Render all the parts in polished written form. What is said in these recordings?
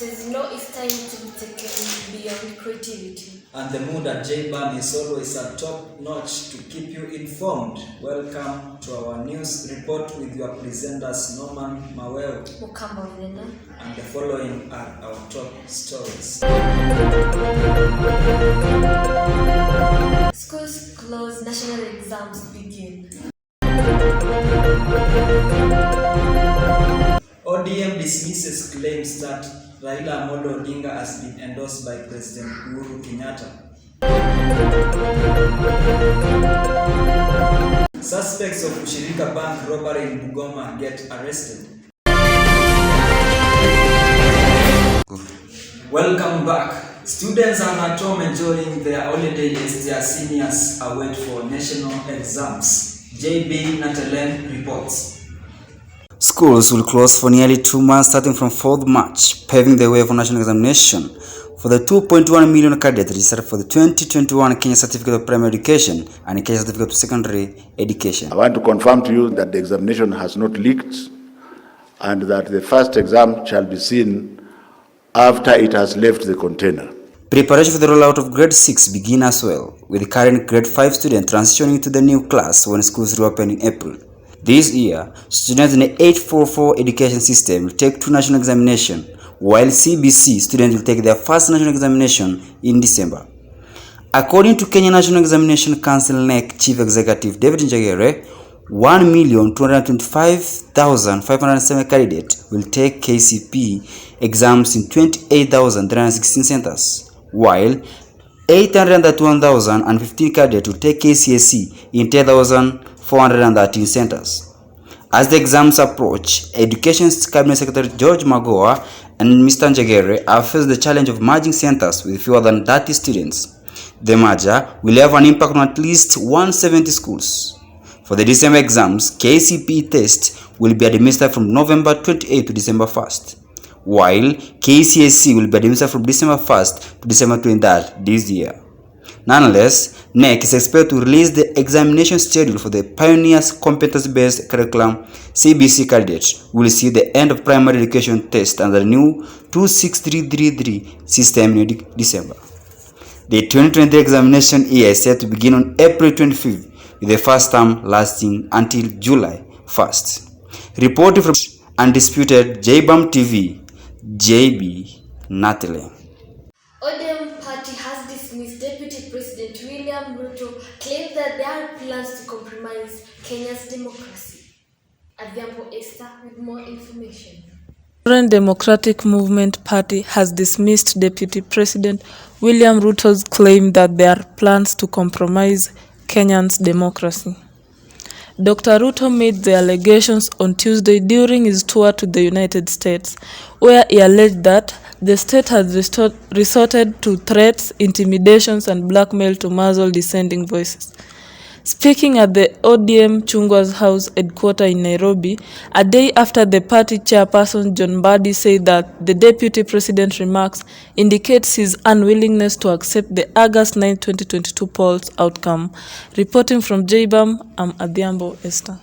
says, it's time to be taken beyond creativity. And the mood at JBAM is always at top notch to keep you informed. Welcome to our news report with your presenters Norman Maweo and the following are our top stories. Schools close, national exams begin. ODM dismisses claims that Raila Amolo Odinga has been endorsed by President Uhuru Kenyatta. Suspects of Ushirika Bank robbery in Bungoma get arrested. Welcome back. Students are at home enjoying their holiday as their seniors await for national exams. JB Natalen reports. Schools will close for nearly 2 months starting from 4th March, paving the way for national examination for the 2.1 million cadets registered for the 2021 Kenya Certificate of Primary Education and Kenya Certificate of Secondary Education. I want to confirm to you that the examination has not leaked and that the first exam shall be seen after it has left the container. Preparation for the rollout of grade 6 begin as well, with the current grade 5 student transitioning to the new class when schools reopen in April. This year, students in the 844 education system will take 2 national examinations, while CBC students will take their first national examination in December. According to Kenya National Examination Council NEC Chief Executive David Njagere, 1,225,507 candidates will take KCPE exams in 28,316 centers, while 831,015 candidates will take KCSE in 10,413 centers. As the exams approach, Education Cabinet Secretary George Magoha and Mr. Njagere have faced the challenge of merging centers with fewer than 30 students. The merger will have an impact on at least 170 schools. For the December exams, KCPE tests will be administered from November 28 to December 1st, while KCSE will be administered from December 1st to December 23rd this year. Nonetheless, NEC is expected to release the examination schedule for the Pioneers Competence-Based Curriculum CBC candidates who will see the end of primary education test under the new 26333 system in December. The 2023 examination year is set to begin on April 25th, with the first term lasting until July 1st. Reporting from Undisputed JBAM TV, JB Natale. ODM party has dismissed Deputy President William Ruto claimed that there are plans to compromise Kenya's democracy. Adhiambo Esther with more information. The Democratic Movement Party has dismissed Deputy President William Ruto's claim that there are plans to compromise Kenya's democracy. Dr. Ruto made the allegations on Tuesday during his tour to the United States, where he alleged that the state has resorted to threats, intimidations, and blackmail to muzzle dissenting voices. Speaking at the ODM Chungwa's House headquarters in Nairobi, a day after the party chairperson John Mbadi said that the deputy president's remarks indicates his unwillingness to accept the August 9, 2022 polls outcome. Reporting from JBAM, I'm Adhiambo Esther.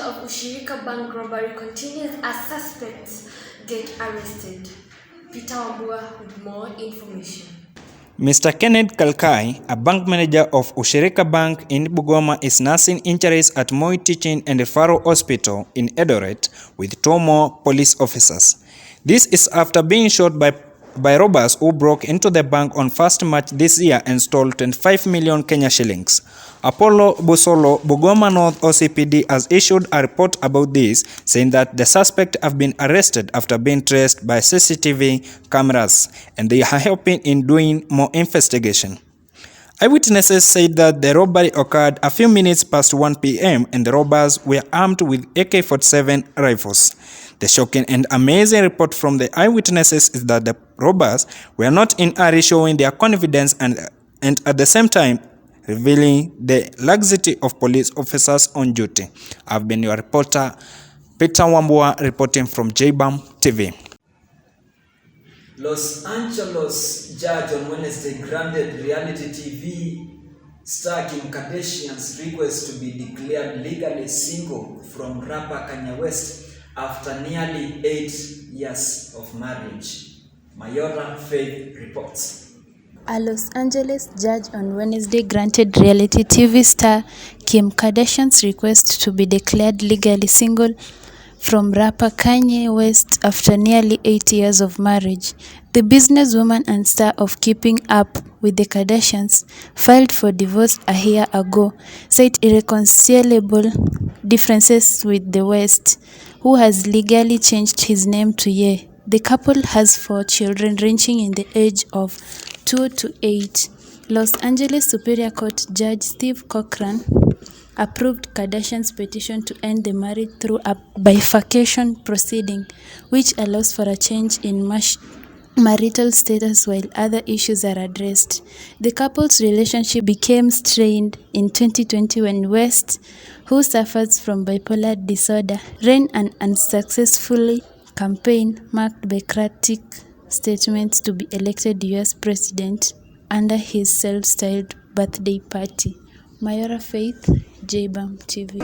Of Ushirika Bank robbery continues as suspects get arrested. Peter Wambua with more information. Mr. Kenneth Kalkai, a bank manager of Ushirika Bank in Bungoma, is nursing injuries at Moi Teaching and Referral Hospital in Eldoret with 2 more police officers. This is after being shot by robbers who broke into the bank on 1st March this year and stole 25 million Kenya shillings. Apollo Busolo, Bungoma North OCPD, has issued a report about this, saying that the suspect have been arrested after being traced by CCTV cameras, and they are helping in doing more investigation. Eyewitnesses said that the robbery occurred a few minutes past 1 p.m. and the robbers were armed with AK-47 rifles. The shocking and amazing report from the eyewitnesses is that the robbers were not in a hurry, showing their confidence and and at the same time revealing the laxity of police officers on duty. I've been your reporter, Peter Wambua, reporting from JBAM TV. Los Angeles judge on Wednesday granted reality TV star Kim Kardashian's request to be declared legally single from rapper Kanye West after nearly 8 years of marriage. Mayora Faith reports. A Los Angeles judge on Wednesday granted reality TV star Kim Kardashian's request to be declared legally single from rapper Kanye West after nearly 8 years of marriage. The businesswoman and star of Keeping Up with the Kardashians filed for divorce a year ago, said irreconcilable differences with the West, who has legally changed his name to Ye. The couple has 4 children ranging in the age of 2 to 8. Los Angeles Superior Court Judge Steve Cochran approved Kardashian's petition to end the marriage through a bifurcation proceeding, which allows for a change in marital status while other issues are addressed. The couple's relationship became strained in 2020 when West, who suffers from bipolar disorder, ran an unsuccessful campaign marked by erratic statements to be elected US president under his self-styled birthday party. Mayora Faith, JBAM TV.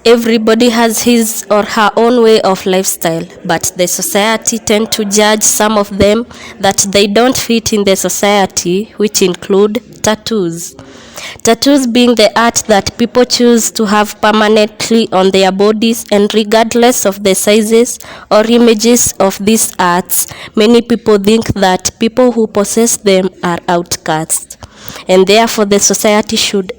Everybody has his or her own way of lifestyle, but the society tend to judge some of them that they don't fit in the society, which include tattoos. Tattoos being the art that people choose to have permanently on their bodies, and regardless of the sizes or images of these arts, many people think that people who possess them are outcasts, and therefore the society should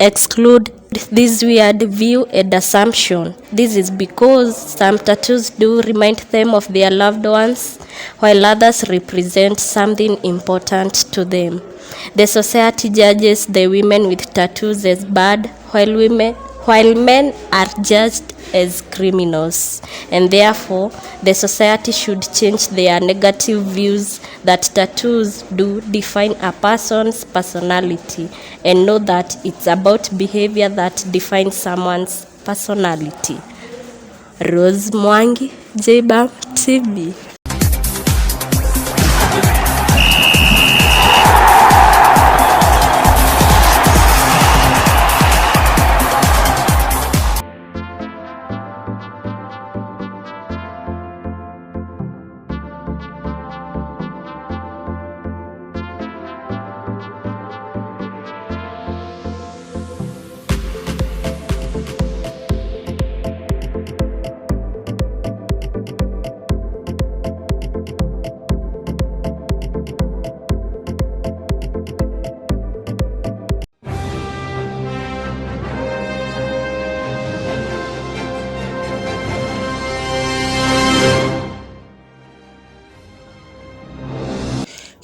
exclude this weird view and assumption. This is because some tattoos do remind them of their loved ones, while others represent something important to them. The society judges the women with tattoos as bad, while men are judged as criminals, and therefore the society should change their negative views that tattoos do define a person's personality, and know that it's about behavior that defines someone's personality. Rose Mwangi, JBAM TV.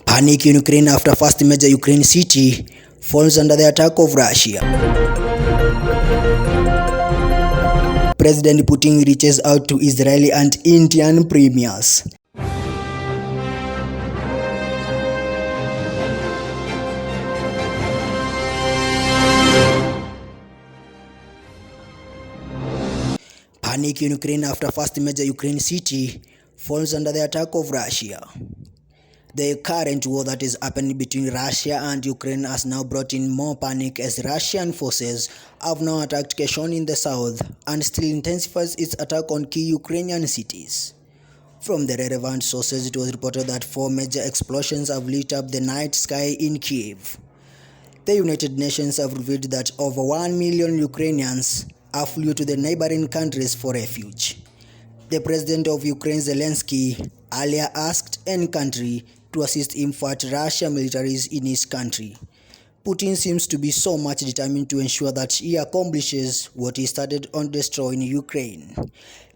Panic in Ukraine after first major Ukraine city falls under the attack of Russia. President Putin reaches out to Israeli and Indian premiers. Panic in Ukraine after first major Ukraine city falls under the attack of Russia. The current war that is happening between Russia and Ukraine has now brought in more panic as Russian forces have now attacked Kherson in the south and still intensifies its attack on key Ukrainian cities. From the relevant sources, it was reported that 4 major explosions have lit up the night sky in Kiev. The United Nations have revealed that over 1 million Ukrainians have fled to the neighboring countries for refuge. The president of Ukraine, Zelensky, earlier asked any country to assist him fight Russian militaries in his country. Putin seems to be so much determined to ensure that he accomplishes what he started on destroying Ukraine.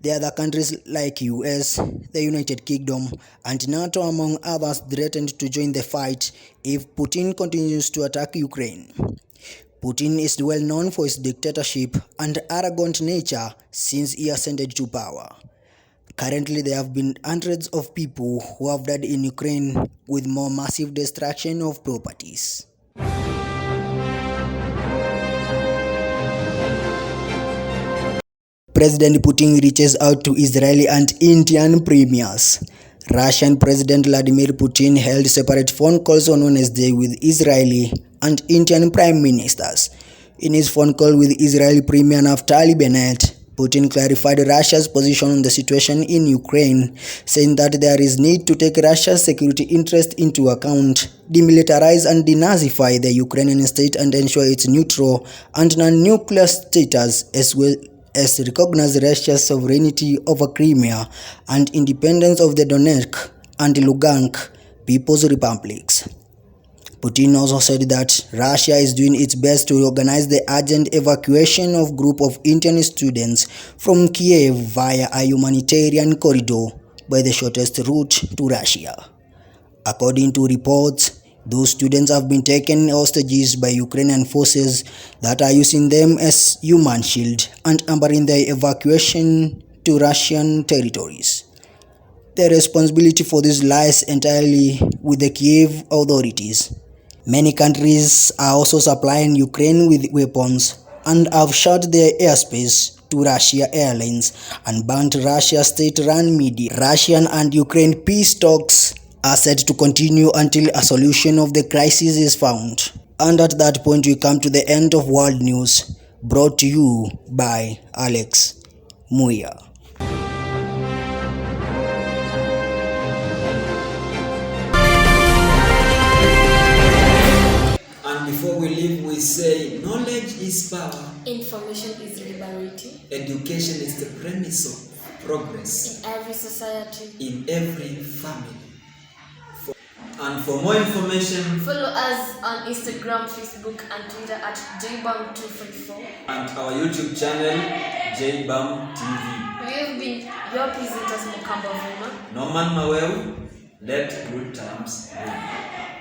The other countries like US, the United Kingdom, and NATO among others threatened to join the fight if Putin continues to attack Ukraine. Putin is well known for his dictatorship and arrogant nature since he ascended to power. Currently, there have been hundreds of people who have died in Ukraine with more massive destruction of properties. President Putin reaches out to Israeli and Indian premiers. Russian President Vladimir Putin held separate phone calls on Wednesday with Israeli and Indian prime ministers. In his phone call with Israeli Premier Naftali Bennett, Putin clarified Russia's position on the situation in Ukraine, saying that there is need to take Russia's security interest into account, demilitarize and denazify the Ukrainian state and ensure its neutral and non-nuclear status, as well as recognize Russia's sovereignty over Crimea and independence of the Donetsk and Lugansk People's Republics. Putin also said that Russia is doing its best to organize the urgent evacuation of a group of Indian students from Kiev via a humanitarian corridor by the shortest route to Russia. According to reports, those students have been taken hostages by Ukrainian forces that are using them as human shield and hampering their evacuation to Russian territories. The responsibility for this lies entirely with the Kiev authorities. Many countries are also supplying Ukraine with weapons and have shut their airspace to Russia Airlines and banned Russia state-run media. Russian and Ukraine peace talks are set to continue until a solution of the crisis is found. And at that point we come to the end of World News, brought to you by Alex Muya. And before we leave, we say knowledge is power. Information is liberating. Education is the premise of progress. In every society. In every family. And for more information, follow us on Instagram, Facebook and Twitter at JBAM254 and our YouTube channel, JBAM TV. We have been your presenters, Mukamba Vuma, Norman Maweu. Let good times win.